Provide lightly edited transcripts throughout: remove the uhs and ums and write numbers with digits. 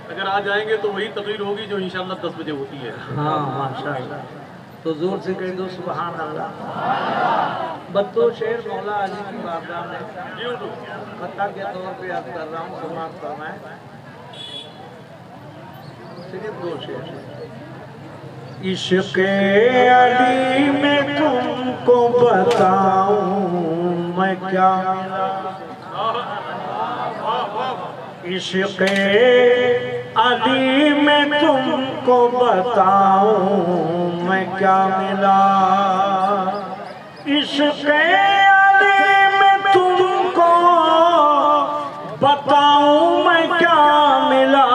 اگر آ جائیں گے تو وہی تقریر ہوگی جو انشاءاللہ 10 بجے ہوتی ہے. ہاں ماشاءاللہ. تو زور سے کہہ دو سبحان اللہ. بتو شعر مولا علی کی بارگاہ میں خطا کے طور پہ یاد کر رہا ہوں، سماعت فرمائیں. صرف 2 شعر. عشق علی میں تم کو بتاؤں میں کیا ملا. عشق علی میں تم کو بتاؤں میں کیا ملا. عشق علی میں تم کو بتاؤں میں کیا ملا.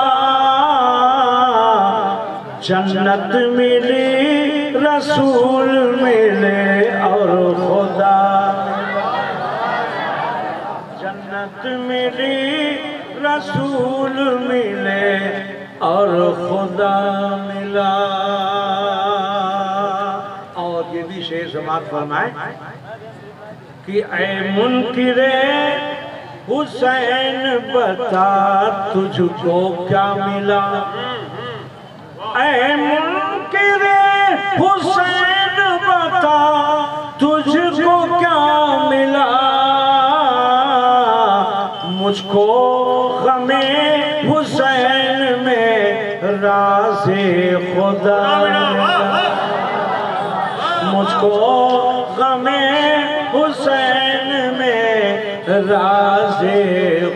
جنت ملی رسول ملے اور خدا ملا. جنت ملی رسول ملے اور خدا ملا. اور یہ بھی شعر سماعت فرمائیں کہ اے منکر حسین بتا تجھ کو کیا ملا. اے منکر حسین بتا تجھ کو کیا ملا. مجھ کو غم حسین میں راز خدا ملا. مجھ کو غم حسین میں راز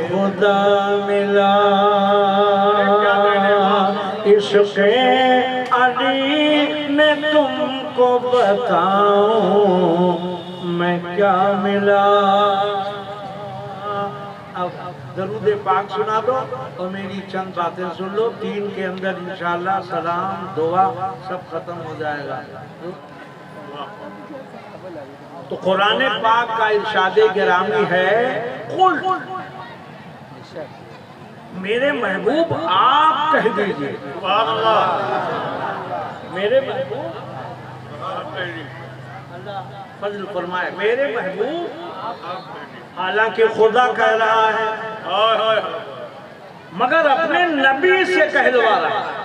خدا ملا. عشق علی میں تم کو بتاؤں میں کیا ملا. اب درود پاک سنا دو اور میری چند باتیں سن لو. 3 کے اندر انشاءاللہ سلام دعا سب ختم ہو جائے گا. تو قرآن پاک کا ارشاد گرامی ہے قل میرے محبوب آپ کہہ دیجئے. سبحان اللہ. میرے محبوب اللہ فضل فرمائے میرے محبوب. حالانکہ خدا کہہ رہا ہے مگر اپنے نبی سے کہلوا رہا ہے.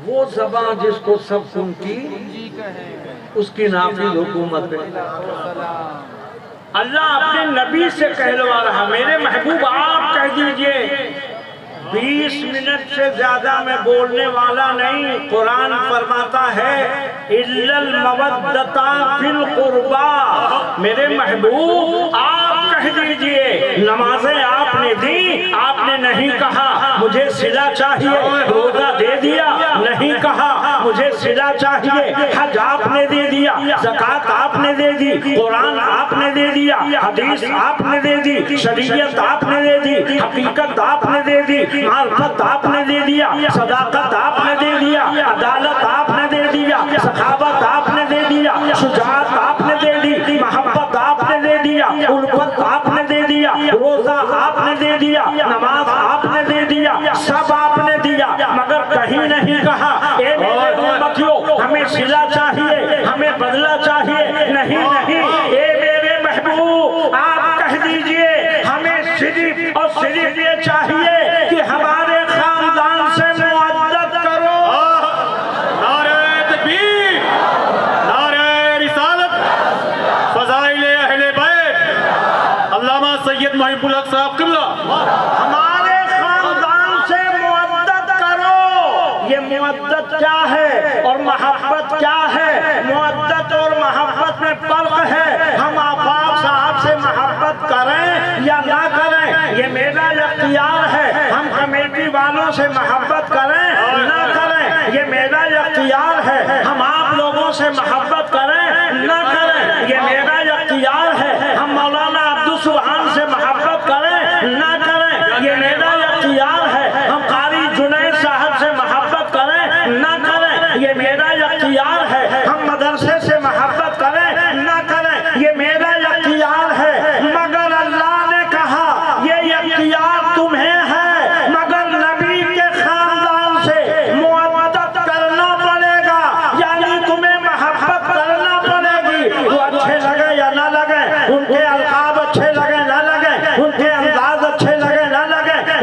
وہ زبان جس کو سب سنتی اس کی نافذ حکومت ہے. اللہ اپنے نبی سے کہلوا رہا میرے محبوب آپ کہہ دیجئے. 20 منٹ سے زیادہ میں بولنے والا نہیں. قرآن فرماتا ہے اِلَّا الْمَوَدَّةَ فِي الْقُرْبَى. میرے محبوب آپ کہہ دیجئے. نمازیں آپ نے دی آپ نے نہیں کہا مجھے صلہ چاہیے. روزہ دے دیا نہیں کہا مجھے صلہ چاہیے. حج آپ نے دے دیا زکوٰۃ آپ نے دے دی قرآن آپ نے دے دیا حدیث آپ نے دے دی شریعت آپ نے دے دی حقیقت آپ نے دے دی معرفت آپ نے دے دیا صداقت آپ نے دے دیا عدالت آپ نے دے دیا سخاوت آپ نے دے دیا شجاعت آپ نے دے دی محبت آپ نے دے دیا الفت آپ نے دے دیا روزہ آپ نے دے دیا نماز آپ نے دے دیا سب آپ نے دیا مگر کہیں نہیں کہا اے میرے امتیوں ہمیں صلہ چاہیے ہمیں بدلہ چاہیے. نہیں نہیں اے میرے محبوب آپ کہہ دیجئے ہمیں صرف اور صرف یہ چاہیے کہ ہمارے خاندان سے معدت کرو. نعرہ تکبیر نعرہ رسالت فضائل اہل بیت علامہ سید محب الحق صاحب قبلہ. ہمارے خاندان سے معدت کرو. یہ معدت کیا ہے اور محبت کیا ہے؟ معدت اور محبت میں فرق ہے. ہم آفاق صاحب سے محبت کریں یا نہ کریں یہ میرا اختیار ہے. ہم کمیٹی والوں سے محبت کریں نہ کریں یہ میرا اختیار ہے. ہم آپ لوگوں سے محبت کریں نہ کریں یہ میرا اختیار ہے. ہم مولانا عبدالسبحان سے محبت کریں نہ کریں یہ میرا اختیار ہے. ہم قاری جنید صاحب سے محبت کریں نہ کریں یہ میرا اختیار ہے. ہم مدرسے سے محبت کریں نہ کریں یہ میرا اختیار ہے. مگر اللہ نے کہا یہ اختیار تمہیں ہے مگر نبی کے خاندان سے معدت کرنا پڑے گا. یعنی تمہیں محبت کرنا پڑے گی. وہ اچھے لگے یا نہ لگے ان کے القاب اچھے لگے نہ لگے ان کے انداز اچھے لگے نہ لگے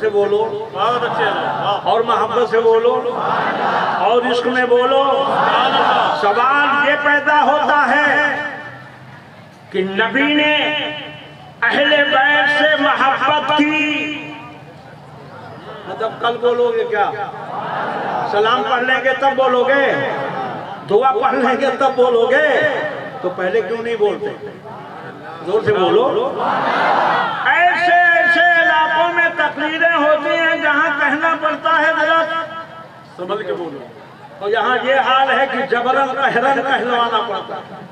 سے بولو، بہت اچھے ہیں، اور محبت سے بولو، اور عشق میں بولو۔ سوال یہ پیدا ہوتا ہے کہ نبی نے اہل بیت سے محبت کی، مطلب کل بولو گے کیا؟ سلام پڑھ لیں گے تب بولو گے، دعا پڑھ لیں گے تب بولو گے، تو پہلے کیوں نہیں بولتے؟ زور سے بولو۔ ایسے ایسے علاقوں میں تقریریں ہوتی ہیں جہاں کہنا پڑتا ہے ذرا سنبھل کے بولو، اور یہاں یہ حال ہے کہ جبرن قہرن کہلوانا پڑتا ہے۔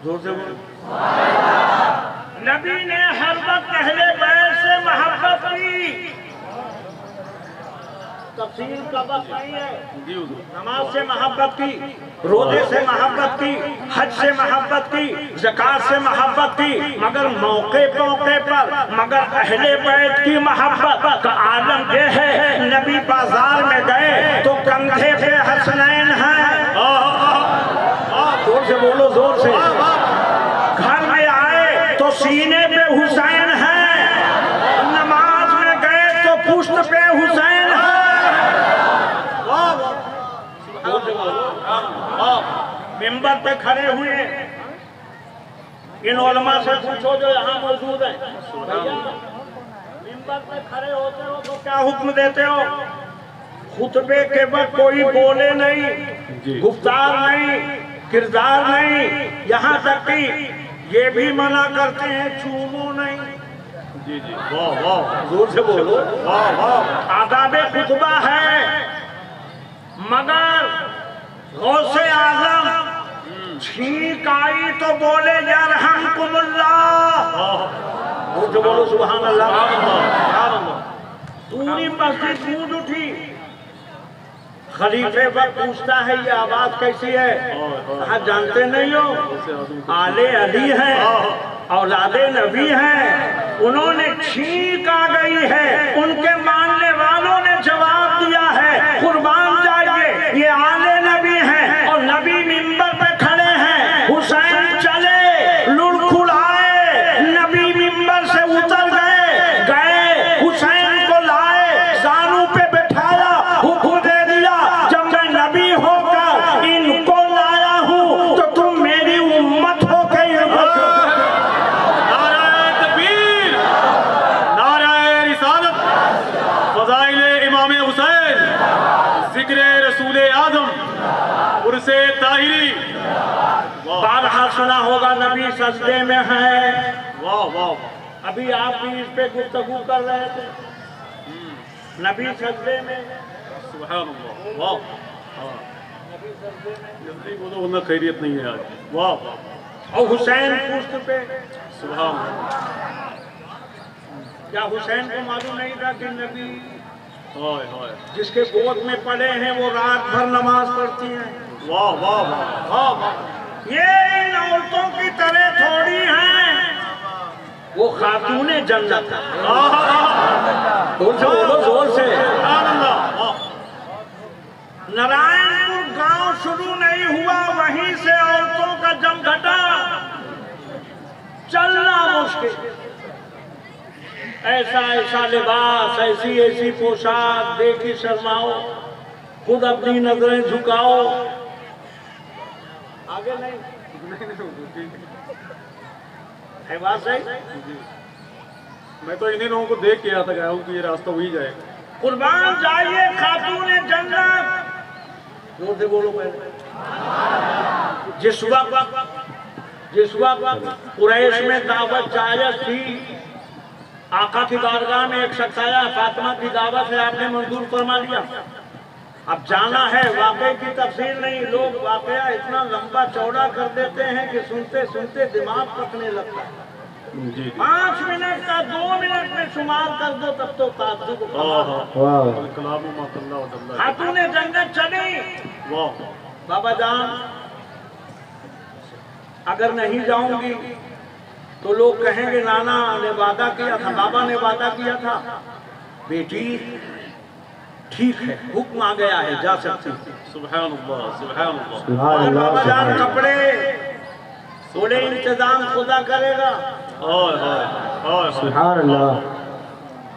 زور سے بولو۔ نبی نے ہر وقت اہل بیت سے محبت کی، تفصیل کا وقت نہیں ہے۔ جی حضور، نماز سے محبت کی، روزے سے محبت کی، حج سے محبت کی، زکات سے محبت کی، مگر موقع موقع پر مگر اہل بیت کی محبت کا عالم یہ ہے، نبی بازار میں گئے تو کندھے پہ حسنین ہیں، زور سے بولو، زور سے۔ گھر میں آئے تو سینے پہ حسین ہیں، نماز میں گئے تو پشت پہ حسین ہیں۔ ممبر پہ کھڑے ہوئے ان علماء سے پوچھو جو یہاں موجود ہیں، ممبر پہ کھڑے ہوتے ہو تو کیا حکم دیتے ہو؟ خطبے کے وقت کوئی بولے نہیں، گفتار نہیں، کردار نہیں، یہاں تک کہ یہ بھی منع کرتے ہیں چومو نہیں۔ جی جی، واہ واہ، زور سے بولو۔ واہ واہ، آداب خطبہ ہے، مگر غوث اعظم چھینک آئی تو بولے یرحمکم اللہ، زور سے بولو سبحان اللہ۔ پوری مسجد گونج اٹھی، خلیفے پر پوچھتا ہے یہ آواز کیسی ہے؟ کہا جانتے نہیں ہو آل علی ہیں، اولاد نبی ہیں، انہوں نے چھینک آ گئی ہے، ان کے ماننے والوں نے جواب دیا ہے قربان جائیے یہ آل نبی ہیں، اور نبی ممبر پہ کھڑے ہیں، حسین چلے لڑکھڑائے، نبی ممبر سے اتر گئے حسین کو لائے، زانو پہ بٹھایا، حکم دے دیا جب میں نبی ہو کر ان کو لایا ہوں تو تم میری امت ہو گئی۔ نعرہ تکبیر، نعرہ رسالت، فضائل امام حسین، ذکر رسول اعظم، عرس طاہری۔ بارہا سنا ہوگا نبی سجدے میں ہیں، واہ واہ، ابھی آپ بھی اس پہ گفتگو کر رہے تھے، نبی سجدے میں، سبحان اللہ، واہ، جلدی بولو ورنہ خیریت نہیں ہے آج، واہ واہ، اور حسین پشت پہ۔ سبحان اللہ، کیا حسین کو معلوم نہیں تھا کہ نبی ہائے ہائے، جس کے گود میں پڑے ہیں وہ رات بھر نماز پڑھتی ہیں؟ واہ واہ واہ، واہ واہ، یہ ان عورتوں کی طرح تھوڑی ہیں، وہ خاتون جنت ہیں۔ زور سے بولو، زور سے۔ سبحان اللہ، واہ، نارائن پور گاؤں شروع نہیں ہوا، وہیں سے عورتوں کا جم گھٹا، چلنا مشکل، ایسا ایسا لباس، ایسی ایسی پوشاک دیکھی شرماؤ، خود اپنی نظریں جھکاؤ، آگے نہیں ہے بات صحیح؟ میں تو انہیں لوگوں کو دیکھ کے آتا گیا ہوں کہ یہ راستہ وہی جائے گا۔ قربان جائیے خاتون جنت، زور سے بولو پہلے۔ جس وقت قریش میں دعوت جائز تھی، آقا کی بارگاہ میں ایک شخص آیا، فاطمہ کی دعوت ہے، آپ نے منظور فرما لیا، اب جانا ہے، واقعے کی تفصیل نہیں، لوگ واقعہ اتنا لمبا چوڑا کر دیتے ہیں کہ سنتے سنتے دماغ پکنے لگتا ہے۔ جی 5 منٹ کا 2 منٹ میں شمار کر دو تب تو تعجب کلام مات اللہ و اللہ، خاتون جنت چلی۔ واہ، بابا جان اگر نہیں جاؤں گی تو لوگ کہیں گے نانا نے وعدہ کیا تھا، بابا نے وعدہ کیا تھا، بیٹی ٹھیک ہے حکم آ گیا ہے جا سکتی۔ سبحان اللہ، سبحان اللہ، اور بابا جان کپڑے تھوڑے انتظام خدا کرے گا، ہائے ہائے ہائے، سبحان اللہ،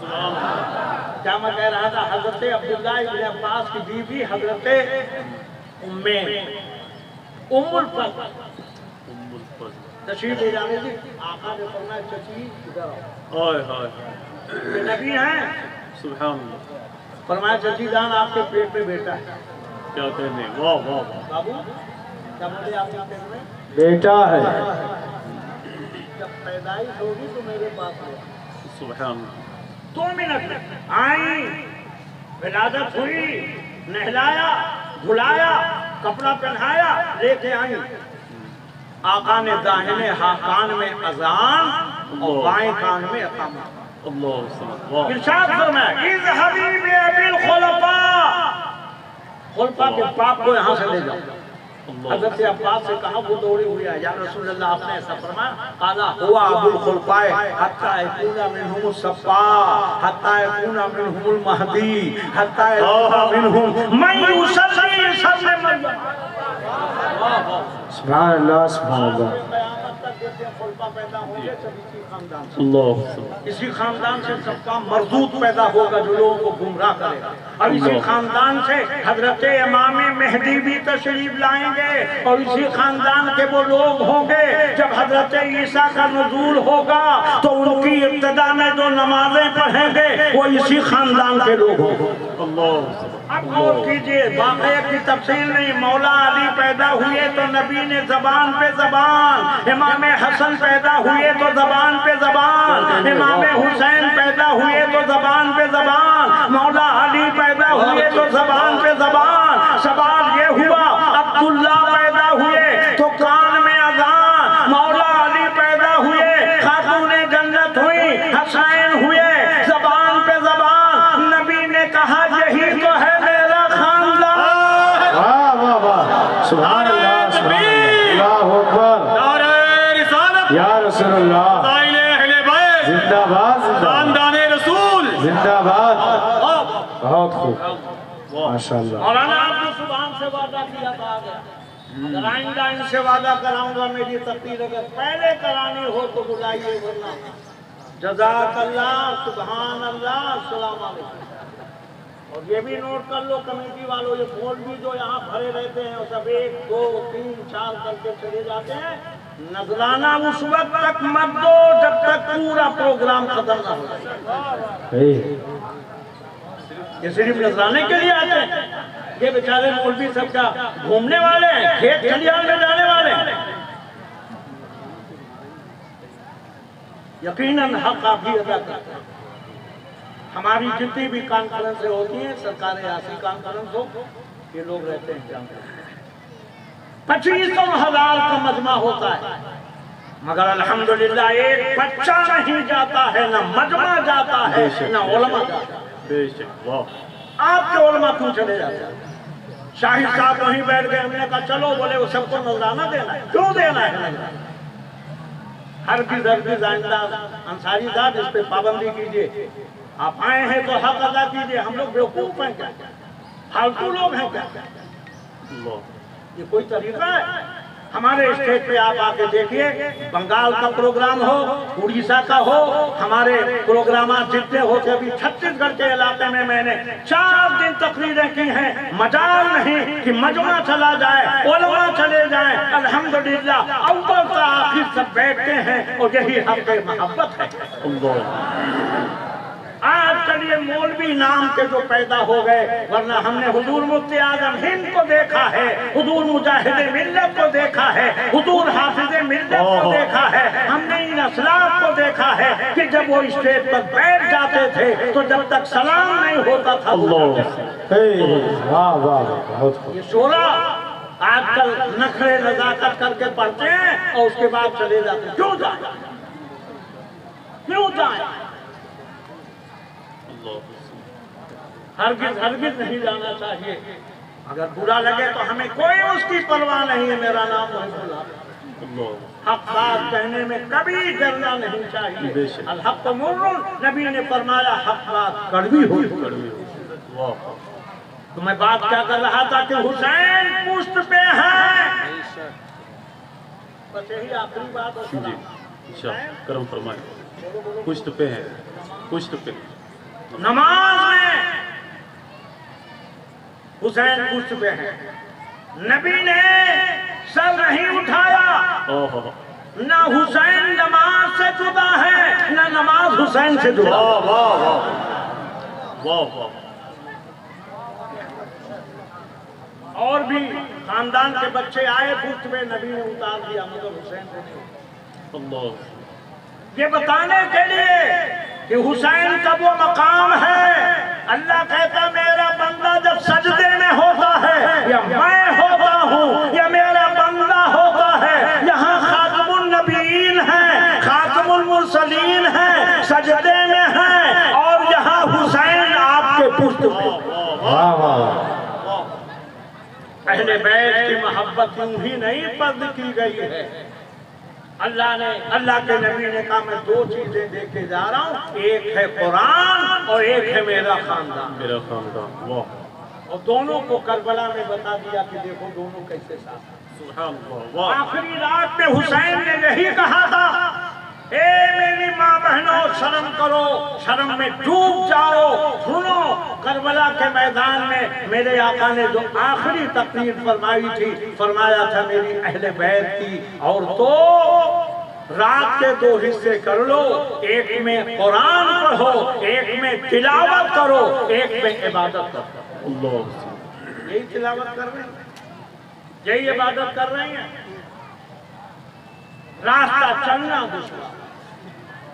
کیا میں کہہ رہا تھا؟ حضرت عبداللہ ابن عباس کی بیوی حضرت ام الفضل تشریف لے جانے تھی، آقا نے فرمایا چچی ادھر آؤ، ہائے ہائے یہ نبی ہیں، سبحان اللہ، فرمایا چچی جان آپ کے پیٹ میں بیٹا ہے۔ کیا کہنے، واہ واہ واہ، بابو کیا بولے آپ کے پیٹ میں؟ بیٹا ہے۔ جب پیدائش ہوگی تو میرے پاس آئے، سبحان اللہ، 2 منٹ میں آئی، ولادت ہوئی، نہلایا دھلایا کپڑا پہنایا لے کے آئی، آقا نے داہنے کان میں اذان اور بائیں کان میں اقامت، اللہ سبحان اللہ، ارشاد فرمایا اذهبی بأبی الخلفاء، خلفاء کے باپ کو یہاں سے لے جاؤ۔ حضرت عباس سے کہا، وہ دوڑی ہوئی ہے، یا رسول اللہ آپ نے ایسا فرمایا؟ قال ہوا ابو الخلفاء حتی یکون منہم الصفاء حتی یکون منہم المہدی حتی یکون منہم من یصلی صلی مریم۔ سبحان اللہ سبحان اللہ۔ قیامت تک جتنے خلفاء پیدا ہوں گے سب اسی خاندان سے، اللہ سبحان اسی خاندان سے سب کا مردود پیدا ہوگا جو لوگوں کو گمراہ کرے گا، اور اسی خاندان سے حضرت امام مہدی بھی تشریف لائیں گے، اور اسی خاندان کے وہ لوگ ہوں گے جب حضرت عیسیٰ کا نزول ہوگا تو ان کی ابتدا میں جو نمازیں پڑھیں گے وہ اسی خاندان کے لوگ ہوں گے۔ اللہ اب غور کیجئے، واقعے کی تفصیل نہیں، مولا علی پیدا ہوئے تو نبی نے زبان پہ زبان، امام حسن پیدا ہوئے تو زبان پہ زبان، امام حسین پیدا ہوئے تو زبان پہ زبان، مولا علی پیدا ہوئے تو زبان پہ زبان۔ سوال یہ ہوا عبداللہ پیدا ہوئے تو کان میں اذان، مولا علی پیدا ہوئے خاتون جنت ہوئی، حسین ہوئے زبان پہ زبان، نبی نے کہا یہی تو ہے میرا خاندان۔ واہ واہ واہ، سبحان اللہ سبحان اللہ، اللہ اکبر، نعرہ رسالت، یا رسول اللہ، قائل اہل بیت، زندہ باد زندہ باد، خاندان رسول، زندہ باد، بہت خوب، ماشاء اللہ۔ مولانا آپ نے سبحان سے وعدہ کیا تھا آگے، اگر آئندہ ان سے وعدہ کراؤں گا میری تقدیر اگر پہلے کرانی ہو تو بلائیے، ورنہ جزاک اللہ، سبحان اللہ، السلام علیکم۔ اور یہ بھی نوٹ کر لو کمیٹی والوں، یہ فون بھی جو یہاں بھرے رہتے ہیں وہ سب 1 2 3 4 کر کے چلے جاتے ہیں، نذرانہ اس وقت تک مت دو جب تک پورا پروگرام ختم نہ ہو جائے۔ صحیح، یہ صرف نذرانے کے لیے آتے ہیں، یہ بیچارے مولوی سب کا گھومنے والے ہیں، کھیت کھلیان میں جانے والے ہیں۔ یقیناً حق آپ بھی ادا کرتے ہیں۔ ہماری جتنی بھی کانفرنسیں ہوتی ہیں، سرکار ریاسی کانفرنس ہو، یہ لوگ رہتے ہیں جان 25,000 کا مجمع ہوتا ہے، مگر الحمدللہ ایک بچہ نہیں جاتا ہے، نہ مجمع جاتا ہے نہ علماء جاتا ہے۔ بے شک، واہ، آپ کے علماء کیوں چلے جاتے ہیں؟ شاہد صاحب وہیں بیٹھ گئے، ہم نے کہا چلو، بولے وہ سب کو نذرانہ دینا ہے، کیوں دینا ہے نذرانہ؟ ہرگز آئندہ انصاری صاحب اس پہ پابندی کیجئے، آپ آئے ہیں تو حق ادا کیجئے، ہم لوگ بیوقوف ہیں کیا؟ فالتو لوگ ہیں کیا؟ اللہ، یہ کوئی طریقہ ہے؟ ہمارے اسٹیٹ پہ آپ آ کے دیکھیے، بنگال کا پروگرام ہو، اڑیسہ کا ہو، ہمارے پروگرامات جتنے ہوتے، ابھی 36 گڑھ کے علاقے میں میں نے 4 دن تقریریں کی ہیں، مجال نہیں کہ مجمع چلا جائے، علماء چلے جائیں، الحمدللہ اول تا آخر سب بیٹھتے ہیں، اور یہی حق محبت ہے۔ اللہ، آج کل یہ مولوی نام کے جو پیدا ہو گئے، ورنہ ہم نے حضور مفتی اعظم ہند کو دیکھا ہے، حضور مجاہد ملت کو دیکھا ہے، حضور حافظ ملت کو دیکھا ہے، ہم نے ان اسلاف کو دیکھا ہے کہ جب وہ اسٹیج پر بیٹھ جاتے تھے تو جب تک سلام نہیں ہوتا تھا وہ جاتے تھے۔ واہ واہ، بہت خوب، یہ شورا آج کل نخرے نزاکت کر کے پڑھتے ہیں اور اس کے بعد چلے جاتے ہیں، کیوں جائیں؟ کیوں جائیں؟ ہرگز نہیں جانا چاہیے، اگر برا لگے تو ہمیں کوئی اس کی پرواہ نہیں ہے، میرا نام محمد اللہ، حق بات کہنے میں کبھی ڈرنا نہیں چاہیے، الحق مر، نبی نے فرمایا حق بات کڑوی ہوئی۔ تو میں بات کیا کر رہا تھا کہ حسین پشت پہ ہیں، بس یہی آخری بات ہو سکتا ہے، کرم فرمائے، پشت پہ ہے، پشت پہ نماز میں حسین پشت پہ ہے، نبی نے سر نہیں اٹھایا، نہ حسین نماز سے جدا ہے نہ نماز حسین سے جدا۔ اور بھی خاندان کے بچے آئے پشت پہ، نبی نے اتار دیا مگر حسین کو نہیں۔ یہ بتانے کے لیے کہ حسین کا وہ مقام ہے، اللہ کہتا میرا بندہ جب سجدے میں ہوتا ہے یا میں ہوتا ہوں یا میرا بندہ ہوتا ہے، یہاں خاتم النبیین ہے، خاتم المرسلین ہے، سجدے میں ہے، اور یہاں حسین آپ کے پشت پہ۔ اہل بیت کی محبت یوں ہی نہیں فرض کی گئی ہے، اللہ کے نبی نے کہا میں دو چیزیں دے کے جا رہا ہوں، ایک ہے قرآن اور ایک ہے میرا خاندان۔ اور دونوں کو کربلا میں بتا دیا کہ دیکھو دونوں کیسے ساتھ ہیں۔ آخری رات میں حسین نے یہی کہا تھا، اے میری ماں بہنوں شرم کرو، شرم میں ڈوب جاؤ۔ سنو کربلا کے میدان میں میرے آقا نے جو آخری تقریر فرمائی تھی، فرمایا تھا میری اہل بیت کی عورتوں رات کے دو حصے کر لو، ایک میں قرآن پڑھو، ایک میں تلاوت کرو، ایک میں عبادت کرو۔ یہی تلاوت کر رہے ہیں، یہی عبادت کر رہے ہیں۔ راستہ چلنا دشوار،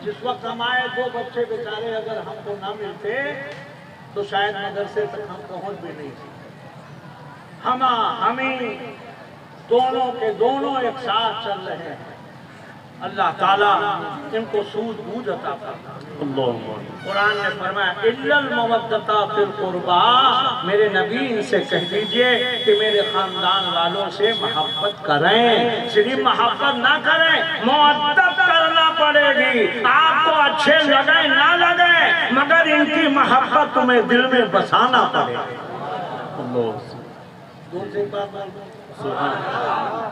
جس وقت ہمارے دو بچے بیچارے اگر ہم کو نہ ملتے تو شاید مدرسے تک ہم پہنچ بھی نہیں سکتے۔ ہمیں دونوں کے دونوں ایک ساتھ چل رہے ہیں، اللہ تعالیٰ ان کو سود بوجھ عطا فرمائے۔ قرآن نے فرمایا اِلَّا الْمَوَدَّةَ فِي الْقُرْبَى، میرے نبی ان سے کہہ دیجئے کہ میرے خاندان والوں سے محبت کریں، صرف محبت نہ کریں، مودت کرنا پڑے گی۔ آپ کو اچھے لگیں نہ لگیں مگر ان کی محبت تمہیں دل میں بسانا پڑے گی۔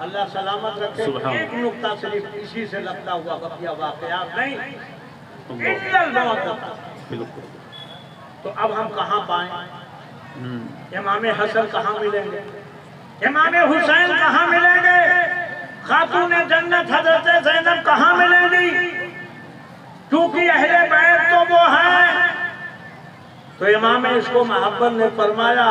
اللہ سلامت رکھے۔ ایک نقطہ صرف اسی سے لگتا ہوا بقیہ واقعات نہیں، تو اب ہم کہاں پائیں؟ امام حسن کہاں ملیں گے؟ امام حسین کہاں ملیں گے؟ خاتون جنت حضرت زینب کہاں ملیں گی؟ کیونکہ اہل بیت تو وہ ہیں۔ تو امام اس کو محبت نے فرمایا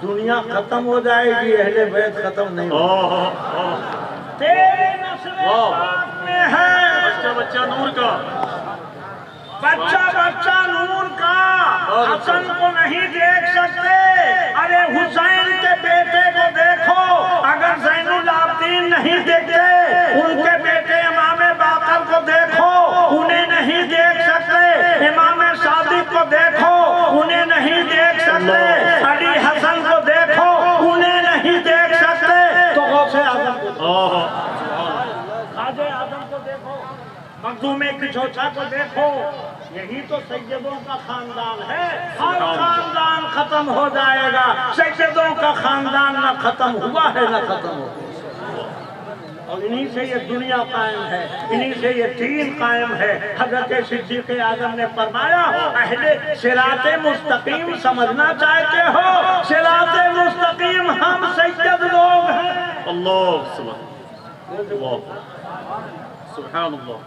دنیا ختم ہو جائے گی، اہل بیت ختم نہیں ہوگی۔ تیرے نسل پاک میں ہے بچہ نور کا، بچہ نور کا۔ حسن کو نہیں دیکھ سکتے، ارے حسین کے بیٹے کو دیکھو۔ اگر زین العابدین نہیں دیکھتے، ان کے بیٹے امام باقر کو دیکھو، انہیں نہیں دیکھ سکتے۔ امام صادق کو دیکھو، انہیں نہیں دیکھ سکتے۔ علی حسن کو دیکھو، انہیں نہیں دیکھ سکتے۔ تو غوث اعظم کو خواجہ اعظم کو دیکھو، مخدوم کچھوچا کو دیکھو۔ یہی تو سیدوں کا خاندان ہے۔ ہر خاندان ختم ہو جائے گا، سیدوں کا خاندان نہ ختم ہوا ہے نہ ختم ہو۔ اور انہی سے یہ دنیا قائم ہے، انہی سے یہ دین قائم ہے۔ حضرت صدیق اعظم نے فرمایا اہل صراط مستقیم سمجھنا چاہتے ہو؟ صراط مستقیم ہم سید لوگ ہیں۔ اللہ سبحان اللہ،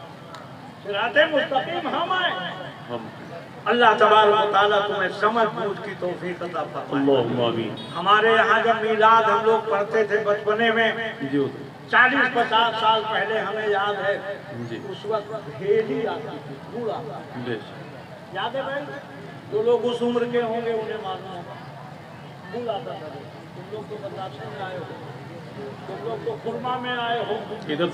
صراط مستقیم ہم ہیں۔ اللہ تبارک و تعالیٰ تمہیں سمجھ بوجھ کی توفیق عطا فرمائے۔ اللہم آمین۔ ہمارے یہاں جب میلاد ہم لوگ پڑھتے تھے بچپنے میں، 40-50 سال پہلے ہمیں یاد ہے، اس وقت بھیلی آتی تھی، دھول آتا تھا۔ یاد ہے بھائی؟ جو لوگ اس عمر کے ہوں گے انہیں معلوم ہوگا، دھول آتا تھا۔ تم لوگ تو برداشت میں آئے ہو، تم لوگ تو خرما میں آئے ہو،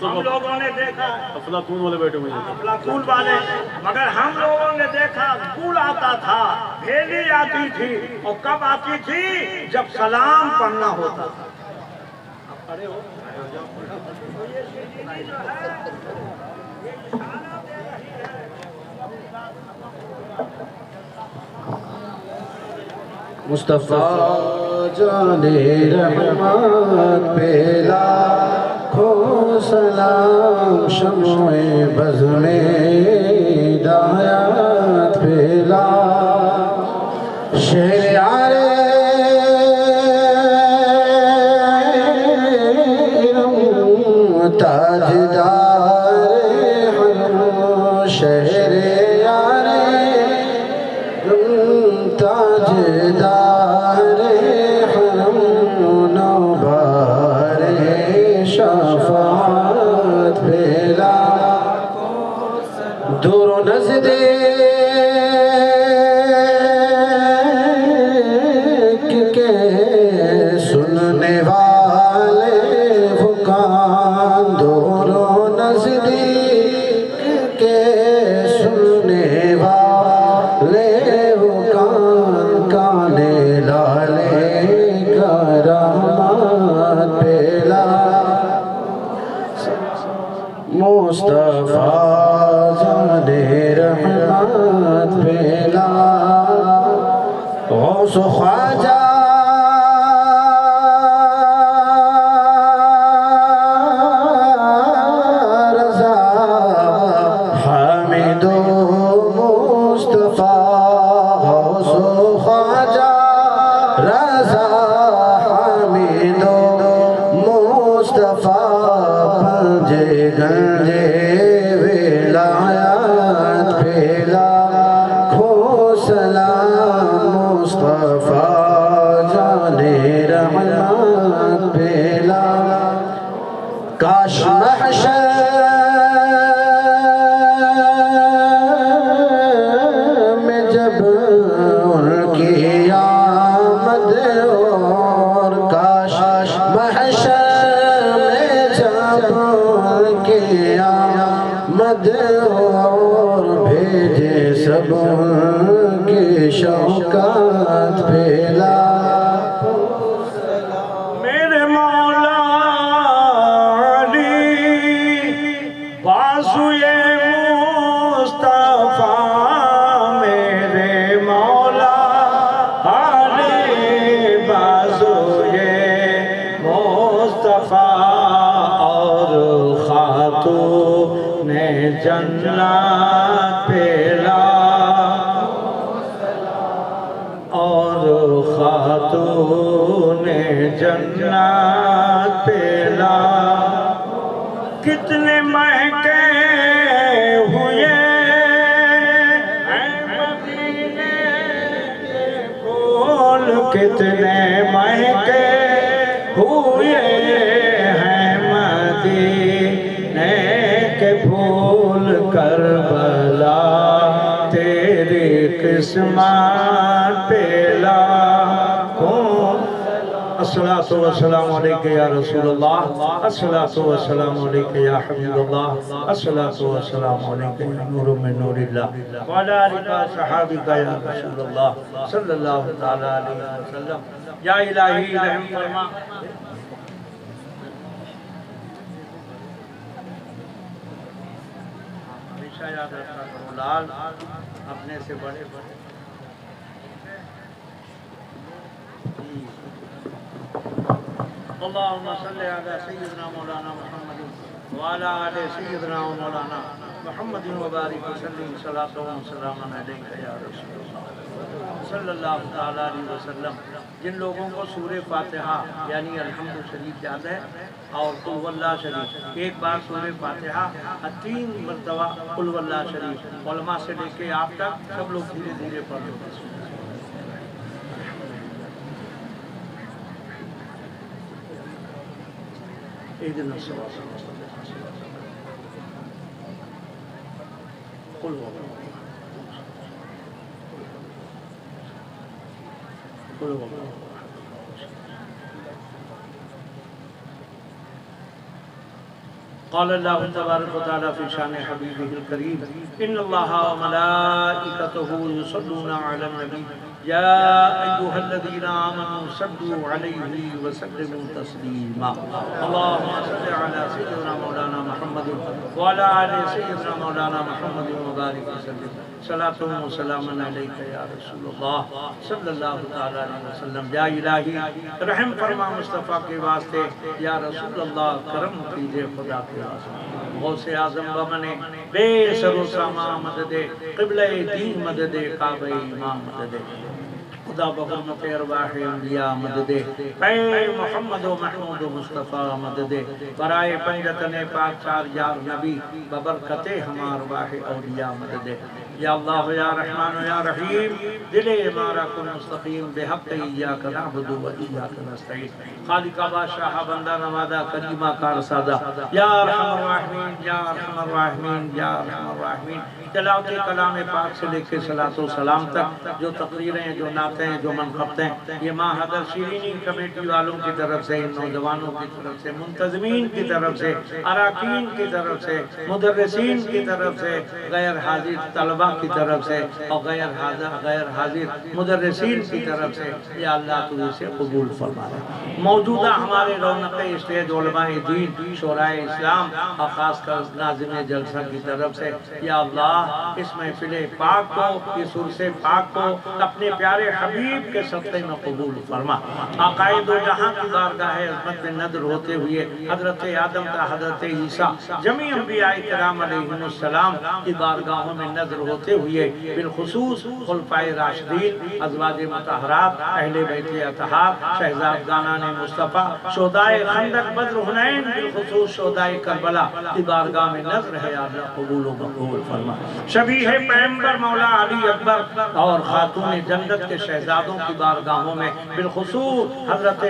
ہم لوگوں نے دیکھا افلاطون والے بیٹھے ہوئے ہیں، افلاطون والے، مگر ہم لوگوں نے دیکھا دھول آتا تھا، بھیلی آتی تھی۔ اور کب آتی تھی؟ جب سلام پڑھنا ہوتا تھا۔ اب کھڑے ہو، مصطفیٰ جان رحمت پہ لاکھوں سلام، شمع بزم ہدایت پہ لاکھوں تاجدار حرم شہر یار تاجدار حرم نوبار شفاعت بلا دور و نزدیک کے سننے والے وہ کان دور و نزدیک کے سننے والے وہ کان کانے لالے کرامات پہلا مصطفیٰ جانے رحمت پہلا غوث و خواجہ رضا حامد و مصطفیٰ غوث و خواجہ رضا حامد و مصطفیٰ پنجے گنجے ولایات پھیلا کھو سلام مصطفیٰ جانے رحمت پھیلا کاش محشر میں جب ان کی آمد اور کاش محشر میں جب ان کی آمد اور بھیجے سب ان کی شوکات پھیلا میرے مولا علی بازوئے مصطفیٰ میرے مولا علی بازوئے مصطفیٰ اور خاتون جنت پھیلا اور خاتون جنت پھیلا کتنے مہکے ہوئے ہیں مدینے کے پھول کتنے مہکے ہوئے ہیں مدینے کے پھول کربلا تیری قسمت پھیلا الصلاة والسلام علیکہ یا رسول اللہ الصلاة والسلام علیکہ یا حبیب اللہ الصلاة والسلام علیکہ یا نور من نور اللہ وعلا آلکہ صحابکہ یا رسول اللہ صلی اللہ تعالیٰ علیہ وسلم یا الہی رحم فرما ہمیشہ یاد رکھنا کرو لال اپنے سے بڑے بڑے اللہم صلی علی سیدنا مولانا محمد وعلا آلِ سیدنا مولانا محمد وبارک وسلم صلاۃ و سلام علیکہ یا رسول اللہ صلی اللہ تعالیٰ علیہ وسلم جن لوگوں کو سورہ فاتحہ یعنی الحمد شریف یاد ہے اور قل واللہ شریف ایک بار سورہ فاتحہ 3 مرتبہ قل واللہ شریف علماء سے لے کے آپ تک سب لوگ دھیرے دھیرے پڑھ لو اهدنا الصراط المستقيم قل هو الله قل هو الله قال الله تبارك وتعالى في شان حبيبه الكريم إن الله وملائكته يصلون على النبي يا أيها الذين آمنوا صلوا عليه وسلموا تسليما اللهم صل على سيدنا مولانا محمد وعلى آل سيدنا مولانا محمد وبارك وسلم صلاة وسلام عليك يا رسول الله صلی اللہ تعالیٰ علیہ وسلم یا الہی رحم فرما مصطفیٰ کے واسطے یا رسول اللہ کرم کیجئے خدا کے واسطے غوث اعظم بمنے بے سر و ساما مدد قبلہ دین مدد کعبہ امام مدد خدا بحرمت ارواح انبیاء مدد اے محمد و محمود و مصطفیٰ مدد برائے پنجتن پاک چار یار نبی ببرکت ہمار ارواح اولیاء مدد یا اللہ یا رحمان یا رحیم دل ہمارا کن مستقیم بحق ایاک نعبد و ایاک نستعین خالق بادشاہ بندہ نوازا کریمہ کار سادہ یا ارحم الراحمین یا ارحم الراحمین یا ارحم الراحمین تلاوت کلام پاک سے لے کے صلاۃ و سلام تک جو تقریریں جو نعتیں جو منقبتیں یہ ماں حضر شیرینی کمیٹی والوں کی طرف سے ان نوجوانوں کی طرف سے منتظمین کی طرف سے اراکین کی طرف سے مدرسین کی طرف سے غیر حاضر طلبہ کی طرف سے اور غیر حاضر مدرسین کی طرف سے یا اللہ تو اسے قبول فرما رہا موجودہ ہمارے رونق اسٹیج علماء دین شورائے اسلام اور خاص کر ناظم جلسہ کی طرف سے یا اللہ اس محفل پاک کو اس عرص پاک کو اپنے پیارے حبیب کے صدقے میں قبول فرما آقائے دو جہاں کی بارگاہ عظمت میں نظر ہوتے ہوئے حضرت آدم تا حضرت عیسیٰ جمیع انبیاء کرام علیہ السلام کی بارگاہوں میں نظر ہوتے ہوئے بالخصوص خلفائے راشدین ازواج مطہرات اہل بیت اطہار شہزادگانان مصطفیٰ شہدائے خندق بدر حنین بالخصوص شہدائے کربلا کی بارگاہ میں نظر ہے اللہ قبول و مقبول فرما شبیہ پیغمبر مولا علی اکبر اور خاتون جنت کے شہزادوں کی بارگاہوں میں بالخصوص حضرت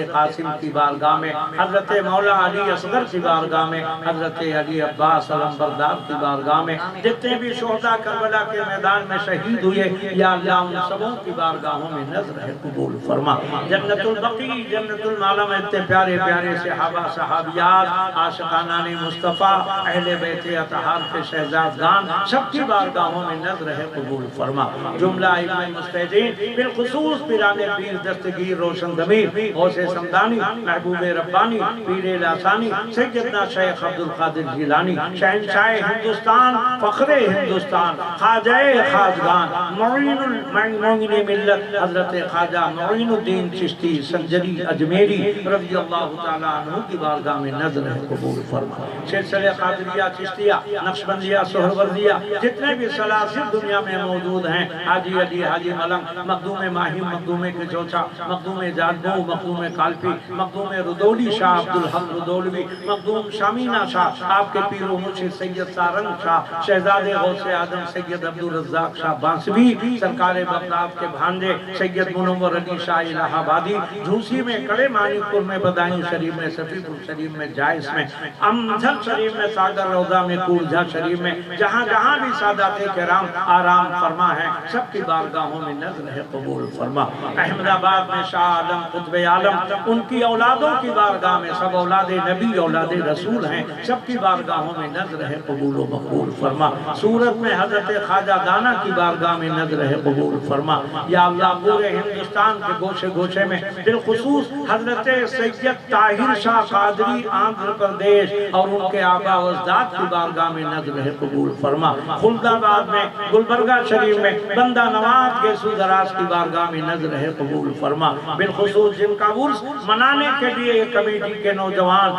قاسم کی بارگاہ میں حضرت مولا علی اصغر کی بارگاہ میں حضرت علی عباس علمبردار کی بارگاہ میں جتنے بھی شہداء کربلا کے میدان میں شہید ہوئے یا اللہ ان سبوں کی بارگاہوں میں نظر ہے قبول فرما جنت البقیع جنت المعلا میں اتنے پیارے پیارے صحابہ صحابیات عاشقانان مصطفیٰ اہل بیت اطہار کے شہزادگان سب کی بارگاہوں میں نظر ہے قبول فرما جملہ ائمہ مجتہدین بالخصوص پیران پیر دستگیر روشن ضمیر غوث سمدانی محبوب ربانی پیر لاسانی سیدنا شیخ عبدالقادر جیلانی شہنشاہ ہندوستان فخر ہندوستان خواجہ خواجگان معین ملت حضرت خواجہ معین الدین چشتی سنجری اجمیری رضی اللہ تعالیٰ عنہ کی بارگاہ میں نظر ہے قبول فرما سلسلہ قادریہ چشتیہ نقشبندیہ سہروردیہ جتنے بھی سلاسل دنیا میں موجود ہیں حاجی علی حاجی ملنگ مخدوم ماہی مخدوم کے چوچا مخدوم جادبو مخدوم کالپی مخدوم ردولی شاہ عبدالحق ردولوی مخدوم شامینہ شاہ آپ کے پیر و مرشد سید سارنگ شاہ شہزاد غوث آدم سید عبدالرزاق شاہ بانسوی سرکار بغداد کے بھانجے سید منور علی شاہ الہ آبادی جھوسی میں کڑے مانک پور میں بدائیں شریف میں صفی پور شریف میں جائز میں امجھل شریف میں ساگر روضہ میں کورجھا شریف میں جہاں جہاں بھی سادات کرام آرام فرما ہے سب کی بارگاہوں میں نظر ہے قبول فرما احمد آباد میں شاہ عالم قطب عالم ان کی اولادوں کی بارگاہ میں سب اولاد نبی اولاد رسول ہیں سب کی بارگاہوں میں نظر ہے قبول و مقبول فرما سورت میں حضرت خواجہ دانا کی بارگاہ میں نظر ہے قبول فرما یا اللہ پورے ہندوستان کے گوشے گوشے میں بالخصوص حضرت سید طاہر شاہ قادری آندھر پردیش اور ان کے آبا و اجداد کی بارگاہ میں نظر ہے قبول فرما خلد آباد میں گلبرگہ شریف میں بندہ نواز کے سودراز کی بارگاہ میں نظر ہے قبول فرما بالخصوص جن کا عرس منانے کے لیے یہ کمیٹی کے نوجوان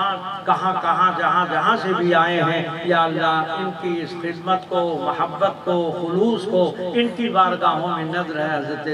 کہاں کہاں جہاں جہاں سے بھی آئے ہیں یا اللہ ان کی اس خدمت کو محبت کو خلوص کو ان کی بارگاہوں میں نظر ہے حضرت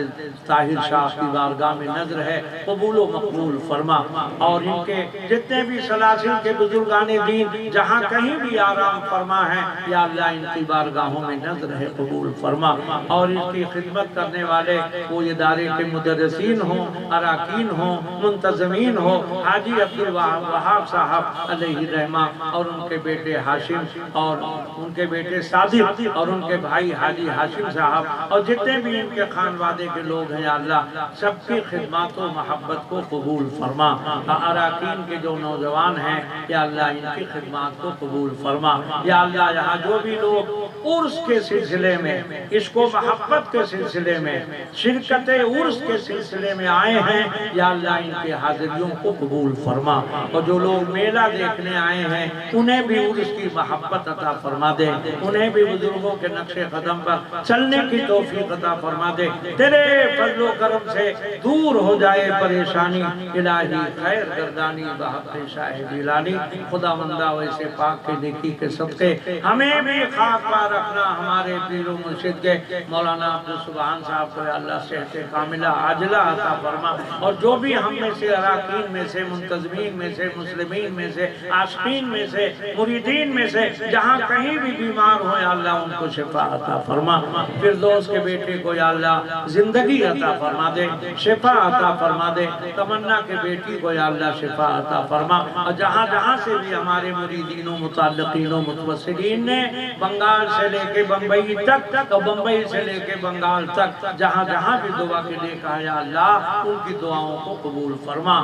طاہر شاہ کی بارگاہ میں نظر ہے قبول و مقبول فرما اور ان کے جتنے بھی سلاسل کے بزرگان دین جہاں کہیں بھی آرام فرما ہے یا اللہ ان کی بارگاہوں میں نظر ہے قبول فرما اور ان کی خدمت کرنے والے وہ ادارے کے مدرسین ہوں اراکین ہوں منتظمین ہوں حاجی عبدالوہاب صاحب علیہ رحمہ اور ان کے بیٹے ہاشم اور ان کے بیٹے صادق اور ان کے بھائی حاجی ہاشم صاحب اور جتنے بھی ان کے خانوادے کے لوگ ہیں یا اللہ سب کی خدمات و محبت کو قبول فرما اراکین کے جو نوجوان ہیں یا اللہ ان کی خدمات کو قبول فرما یا اللہ یہاں جو بھی لوگ عرس کے سلسلے میں عشق و محبت کے سلسلے میں شرکت عرس کے سلسلے میں آئے ہیں یا اللہ ان کے حاضریوں کو قبول فرما اور جو لوگ میلہ دیکھنے آئے ہیں انہیں بھی عرس کی محبت عطا فرما دے انہیں بھی بزرگوں کے نقش قدم پر چلنے کی توفیق عطا فرما دے تیرے فضل و کرم سے دور ہو جائے پریشانی الہی خیر گردانی بحق شاہ جیلانی خدا مندہ ویسے پاک کے نیکی کے صدقے ہمیں بھی خاک پارا رکھنا ہمارے پیر و مرشد کے مولانا عبدالسبحان صاحب کو اللہ صحت کاملہ عاجلہ عطا فرما، اور جو بھی ہم میں سے اراکین میں سے، منتظمین میں سے، مسلمین میں سے، عاشقین میں سے، مریدین میں سے جہاں کہیں بھی بیمار ہو یا اللہ ان کو شفا عطا فرما، فردوس کے بیٹے کو یا اللہ زندگی عطا فرما دے، شفا عطا فرما دے، تمنا کے بیٹی کو یا اللہ شفا عطا فرما، اور جہاں جہاں سے بھی ہمارے مریدین و متعلقین و متوسلین نے بنگال سے لے کے بمبئی تک، تو بمبئی سے لے کے بنگال تک جہاں جہاں بھی دعا کے لے کہا یا اللہ ان کی دعاؤں کو قبول فرما،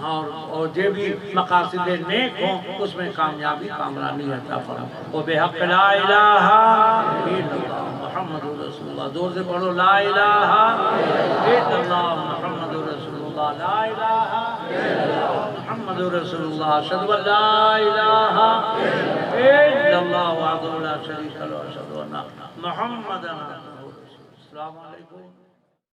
اور جو بھی مقاصد نیک ہوں اس میں کامیابی کامرانی عطا فرما، وہ بحق لا الہ الا اللہ محمد رسول اللہ، زور سے پڑھو لا الہ الا اللہ محمد رسول اللہ، لا الہ الا اللہ محمد رسول اللہ، اشہد ان لا الہ الا اللہ وحدہ لا شریک لہ واشہد ان محمدا عبدہ ورسولہ۔ السلام علیکم۔